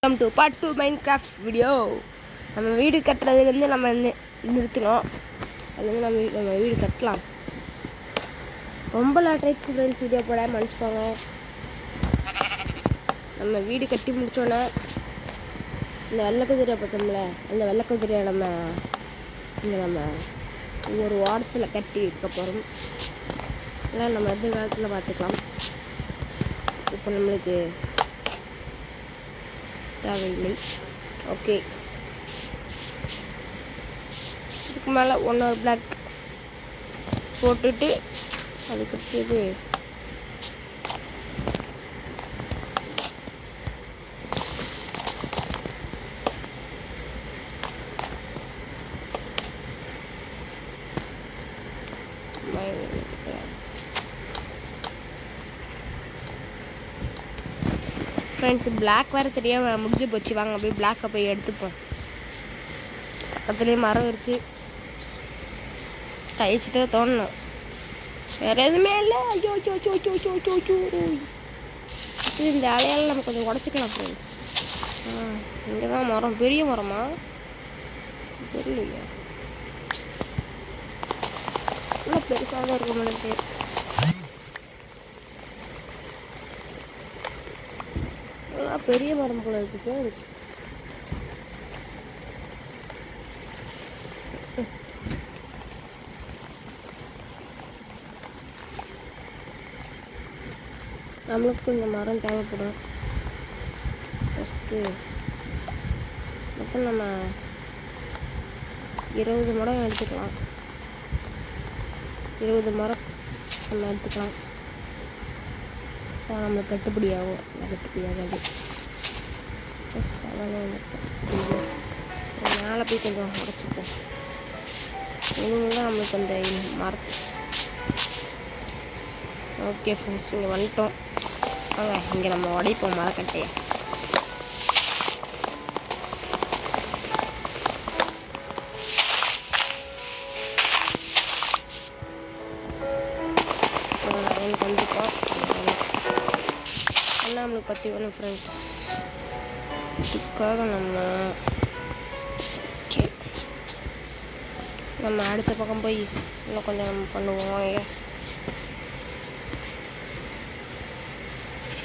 Welcome to part 2 Minecraft video. நம்ம வீடு கட்டுறதுலேருந்து நம்ம நிறுத்தினோம். அதுலேருந்து நம்ம வீடு கட்டலாம். ரொம்ப ட்ரைக்ஸ் ஃப்ரெண்ட்ஸ் வீடியோ போட மன்னிச்சுக்கோங்க. நம்ம வீடு கட்டி முடித்தோன்னே இந்த வெள்ளைக்குதிரையை பார்த்தோம்ல, அந்த வெள்ளைக்குதிரையை நம்ம ஒரு வாரத்தில் கட்டி இருக்க போகிறோம். எல்லாம் நம்ம எதிர்காலத்தில் பார்த்துக்கலாம். இப்போ நம்மளுக்கு தேவையில்லை. ஓகே, இதுக்கு மேலே ஒன்னொரு பிளாக் போட்டுட்டு அதுக்கடுத்தது ஃப்ரெண்ட்ஸ் பிளாக் வேறு தெரியாமல் முடிஞ்சு போச்சு. வாங்க அப்படியே பிளாக்கை போய் எடுத்துப்போம். பக்கத்துலேயே மரம் இருக்குது, கழிச்சுட்டே தோணணும். வேறு எதுவுமே இல்லை. ஐயோ ஐயோ ஐயோ ஐயோ ஐயோ ஐயோ. சரி, இந்த அலையால் நம்ம கொஞ்சம் உடச்சிக்கலாம் ஃப்ரெண்ட்ஸ். இங்கே தான் மரம், பெரிய மரமா தெரியலையா? நல்லா பெருசாக தான் இருக்கும் எனக்கு. பெரிய மரம் போல இருக்கு ஃப்ரெண்ட்ஸ். நம்மளுக்கு இந்த மரம் தேவைப்படும். ஃபஸ்ட்டு மொத்தம் நம்ம 20 மரம் எடுத்துக்கலாம். 20 மரம் நம்ம எடுத்துக்கலாம். நம்மளுக்கு கட்டுப்படி ஆகும். கட்டுப்படி ஆகாது. மேலே போய் கொஞ்சம் உடச்சிப்போம். இனிமேல் நம்மளுக்கு அந்த மரம். ஓகே ஃப்ரெண்ட்ஸ், இங்கே வந்துட்டோம். வாங்க இங்கே நம்ம உடைப்போம் மரக்கட்டையை. கண்டிப்பாக எல்லாம் நம்மளுக்கு பற்றி வேணும் ஃப்ரெண்ட்ஸ். இதுக்காக நம்ம அடுத்த பக்கம் போய் இன்னும் கொஞ்சம் நம்ம பண்ணுவோம்.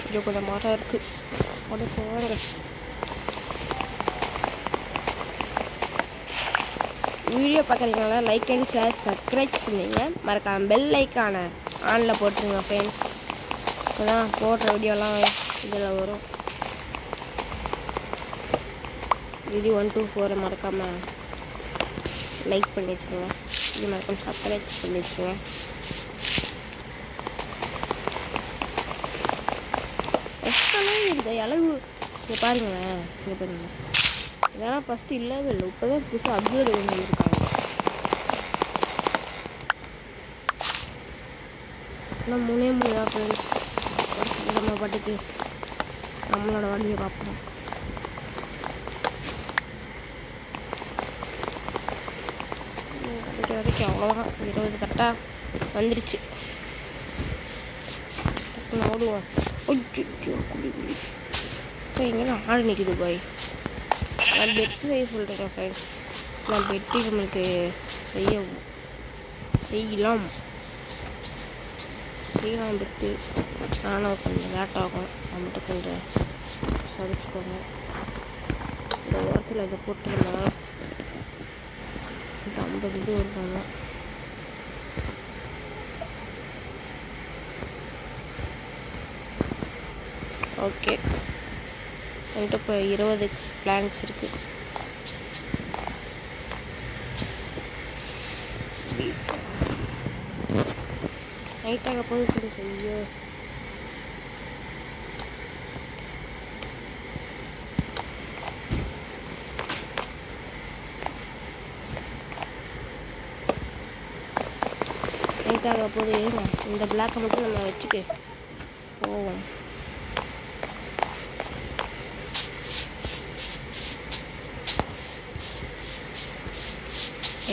இங்கே கொஞ்சம் மரம் இருக்குது. அப்படி போவாங்க. வீடியோ பார்க்குறீங்களா? லைக் அண்ட் ஷேர் சப்ஸ்கிரைப் பண்ணுங்க. மறக்காம பெல் ஐக்கானை ஆனில் போட்டுருங்க ஃப்ரெண்ட்ஸ். இப்போதான் போடுற வீடியோலாம் இதில் வரும். வீடியோ 1 to 4 மறக்காமல் லைக் பண்ணி வச்சுக்கோங்க. இது மறக்காம சப்ஸ்கிரைப் பண்ணி வச்சுக்கோங்க. இந்த அளவு இங்கே பாருங்களேன். இங்கே பாருங்கள், இதெல்லாம் ஃபஸ்ட்டு இல்லவே இல்லை. இப்போ தான் புதுசாக அப்கிரேட் பண்ணியிருக்காங்க. ஆனால் 3 தான் ஃப்ரெண்ட்ஸ். படிச்சுட்டு நம்ம பாட்டுக்கு நம்மளோட வண்டியை பார்ப்போம். வரைக்கும் அவ்வளோதான். 20 கரெக்டாக வந்துருச்சு. ஓடுவோம். இப்போ எங்கேயும் ஆடு நிற்குது பாய். நான் பெட்டு செய்ய சொல்கிறேன் ஃப்ரெண்ட்ஸ். நான் பெட்டு நம்மளுக்கு செய்யலாம் பெட்டு. நானும் கொஞ்சம் லேட் ஆகும். நம்மகிட்ட கொஞ்சம் சமைச்சுக்கோங்க. இந்த ஓரத்தில் இதை போட்டு நம்ம 50 இது வருவாங்க. ஓகே, என்கிட்ட இப்போ 20 பிளான்ஸ் இருக்குது. நைட்டாக போது கொஞ்சம் செய்ய நைட்டாக போது. இந்த பிளாக்கை மட்டும் நம்ம வச்சுட்டு போவோம்.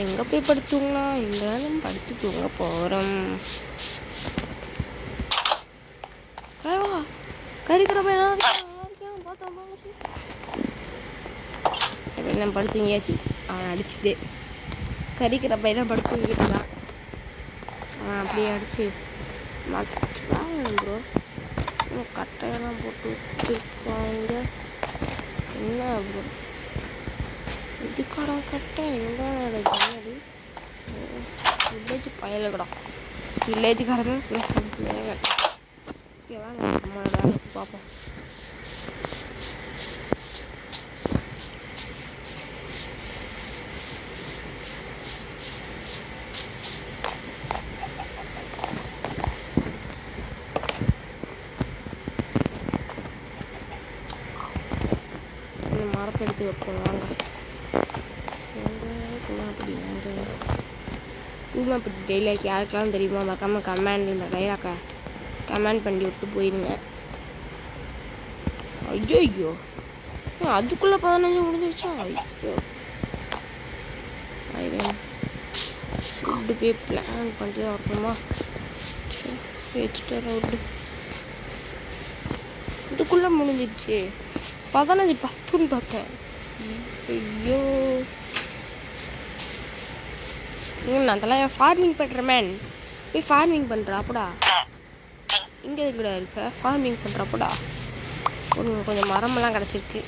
எங்கே போய் படுத்துங்களா? எங்கே நம்ம படுத்து தூங்க போகிறோம். கறிக்கடை பையனா பார்த்தா என்ன படுத்துங்கியாச்சு. அவன் அடிச்சுட்டு கறிக்கிற பையன் படுத்துங்கிட்டு தான் அவன் அப்படியே அடிச்சு மாட்டாங்க ப்ரோ. கட்டையெல்லாம் போட்டு வச்சுருக்காங்க. என்ன ப்ரோ இதுக்காடா கட்டை? எங்கே நடக்குது? வில்லேஜ் பயலுக்கடா. வில்லேஜுக்காரங்க ப்ளஸ் ஓகேவா? நம்மளோட வேலைக்கு பார்ப்போம். மரத்தை எடுத்து வைப்போம் வாங்க. அப்படி டெய்லிக்கு யாருக்கெல்லாம் தெரியுமா மறக்காம கமெண்ட் இந்த டைலாக கமெண்ட் பண்ணி விட்டு போயிருங்க. ஐயோ ஐயோ அதுக்குள்ளே 15 முடிஞ்சிருச்சா? ஐயோ ஃபுட்டு போய் பிளான் பண்ணி தான் வரணுமா? வச்சுட்டு ரோடு இதுக்குள்ளே முடிஞ்சிடுச்சு. 15 10ன்னு பார்த்தேன். ஐயோ நான் அதெல்லாம் ஃபார்மிங் பண்ணுறேன். போய் ஃபார்மிங் பண்ணுறாப்படா. இங்கே கூட இருக்க ஃபார்மிங் பண்ணுறாப்படா. கொஞ்சம் மரமெல்லாம் கிடச்சிருக்கு.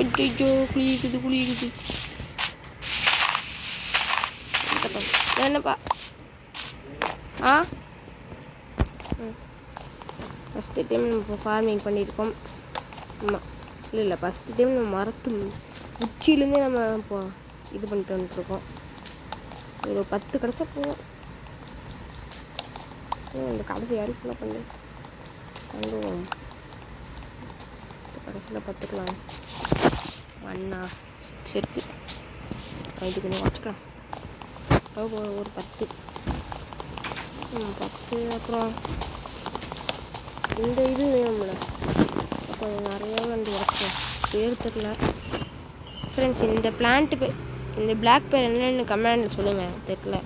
ஐயோ குளிக்குது. என்னப்பா ஃபஸ்ட்டு டைம் நம்ம இப்போ ஃபார்மிங் பண்ணியிருக்கோம். ஆமாம் இல்லை ஃபஸ்ட்டு டைம் நம்ம மரத்து உச்சியிலேருந்தே நம்ம இப்போ இது பண்ணிட்டு வந்துட்டுருக்கோம். ஒரு 10 கிடச்சா போதும். இந்த கடைசி யாரும் ஃபுல்லாக பண்ணி பண்ணுவோம். கடைசியில் 10க்கலாம் ஒன்னா 6 இருக்கு. இது கொஞ்சம் வச்சுக்கலாம். ஒரு 10 அப்புறம் இந்த இது வேணும்ல கொஞ்சம் நிறையா வந்து உடச்சிக்கலாம். பேர் தெரில ஃப்ரெண்ட்ஸ். இந்த பிளான்ட்டு இந்த பிளாக் பேர் என்னன்னு கமெண்டில் சொல்லுங்கள். தெரியல.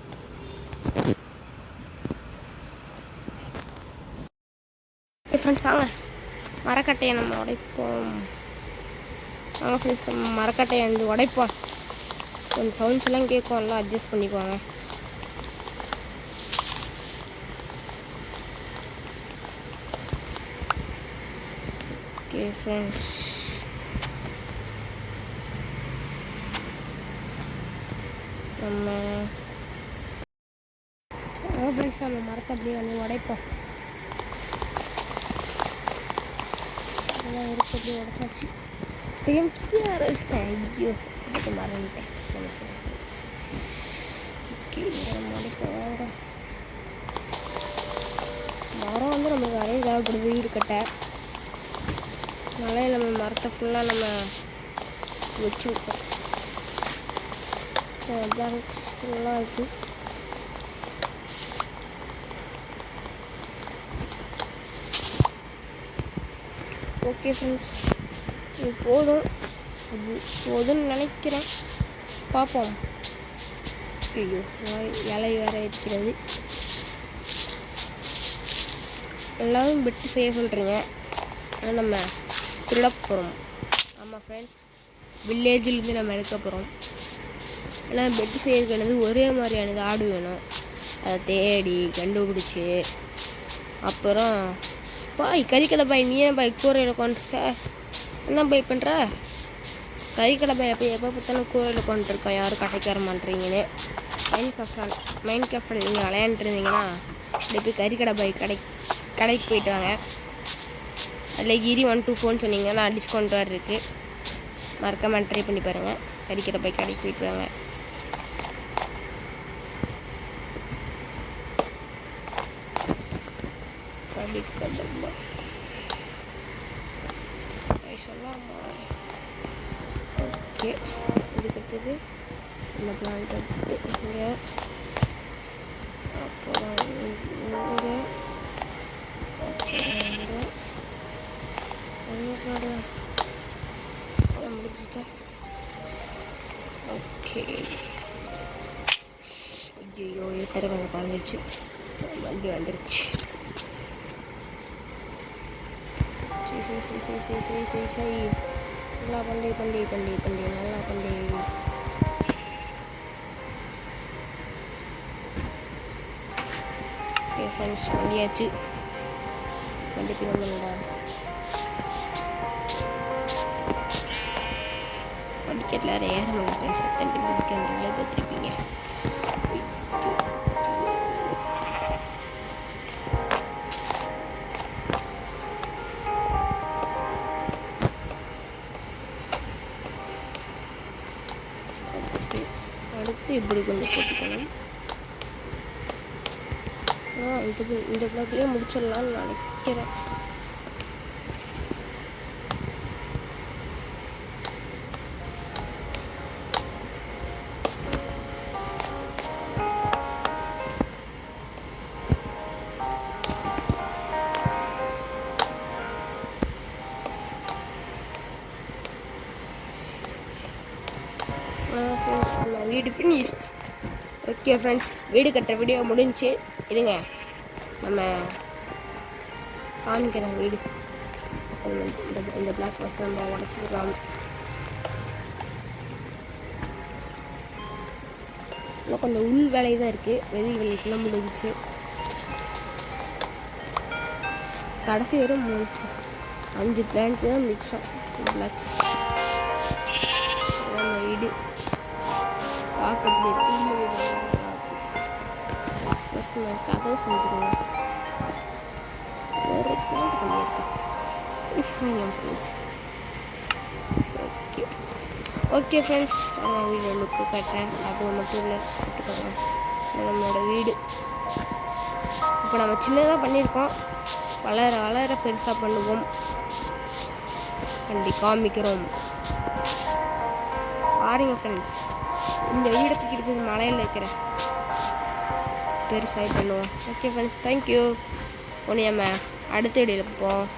ஃப்ரெண்ட்ஸ் வாங்க மரக்கட்டையை நம்ம உடைப்போம். வாங்க ஃப்ரெண்ட்ஸ் நம்ம மரக்கட்டையை வந்து உடைப்போம். கொஞ்சம் சவுண்ட்ஸ் எல்லாம் கேட்கும், எல்லாம் அட்ஜஸ்ட் பண்ணிக்குவாங்க. ஓகே ஃப்ரெண்ட்ஸ் நம்ம ஃப்ரெண்ட்ஸ் நம்ம மரத்தை அப்படியே வந்து உடைப்போம். அதெல்லாம் இருக்கு அப்படியே உடைச்சாச்சு. தெரியும் கீழே அரைச்சிட்டேன். ஐயோ அதுக்கு மறந்துட்டேன். ஓகே நம்ம உடைப்போம். மரம் வந்து நமக்கு நிறைய தேவைப்படுது வீடு கட்ட. அதனால நம்ம மரத்தை ஃபுல்லாக நம்ம வச்சு விட்டோம். பிளான்ஸ் ஃபுல்லாக இருக்குது. ஓகே ஃப்ரெண்ட்ஸ் இது போதும்னு நினைக்கிறேன். பார்ப்போம். ஐயோ இலை வேறு இருக்கிறது. எல்லாரும் பெட்டு செய்ய சொல்கிறீங்க. ஆனால் நம்ம திருட போகிறோம். ஆமாம் ஃப்ரெண்ட்ஸ் வில்லேஜிலேருந்து நம்ம எடுக்க போகிறோம். ஆனால் பெட்டு செய்யறது ஒரே மாதிரியானது ஆடு வேணும். அதை தேடி கண்டுபிடிச்சி அப்புறம் பாய் கறிக்கடை பாய் நீ ஏன் பாய் கூரையில் கொண்டுட்ட? என்ன பாய் பண்ணுற? கறிக்கடை பாய் எப்போ பார்த்தாலும் கூரையில் கொண்டுருக்கோம். யாரும் கடைக்கு வர மாட்டேறீங்கன்னு மைண்ட் கிராஃப்டில் நீங்கள் விளையாண்டுருந்தீங்கன்னா அப்படி போய் கறிக்கடை பாய் கடைக்கு போயிட்டு வாங்க. அதில் கிரி 124 சொன்னீங்கன்னா டிஸ்கவுண்ட் வேறு இருக்குது. மறக்காம ட்ரை பண்ணி பாருங்கள். கறிக்கடை பாய் கடைக்கு போயிட்டு வாங்க. ஓகே இதுக்கடுத்தது இந்த பிளான்ட் இங்கே அப்புறம் இங்கே முடிச்சுட்டா. ஓகே ஐயோ தர கொஞ்சம் குழஞ்சிச்சு. வண்டி வந்துருச்சு. சரி நல்லா பண்ணி நல்லா பண்ணி. ஓகே ஃப்ரெண்ட்ஸ், பண்ணியாச்சு. வண்டிக்கு வந்துடா. படிக்கட்டில் ஏற முடியல ஃப்ரெண்ட்ஸ். எத்தனை படிக்கிறீங்களே பார்த்துருப்பீங்க. அடுத்து இப்படி கொஞ்சம் போட்டுக்கணும். இந்த பிளாக்லேயே முடிச்சிடலான்னு நினைக்கிறேன். வீடு ஃபினிஷ்ட். ஓகே ஃப்ரெண்ட்ஸ், வீடு கட்டுற வீடியோ முடிஞ்சு. இருங்க, நம்ம காமிக்கிறேன் வீடு. இந்த பிளாக் பஸ் நம்ம உடச்சிக்கலாம். இன்னும் கொஞ்சம் உள் வேலை தான் இருக்குது. வெளி வேலைக்கெல்லாம் முடிஞ்சிச்சு. கடைசி வரும் 5 பிளான்ட்டு தான் மிச்சம். பிளாக் வீடு பார்க்க அப்படி கதவு செஞ்சுக்கோங்க. ஒரு பிளான்ட் பண்ணியிருக்கேன். ஓகே ஃப்ரெண்ட்ஸ், நான் வீடியோ லுக்கு கட்டுறேன். அது மட்டும் இல்லை, கற்றுக்கோங்க. நம்மளோட வீடு இப்போ நம்ம சின்னதாக பண்ணியிருக்கோம். வளர வளர பெருசாக பண்ணுவோம். காமிக்கிறோம் பாருங்க ஃப்ரெண்ட்ஸ். இந்த வீடை தூக்கிட்டு போய் மலையில் இருக்கிறேன். பெருசாக பண்ணுவோம். Okay friends, thank you. ஒன்று நம்ம அடுத்த வீடியோவில் போவோம்.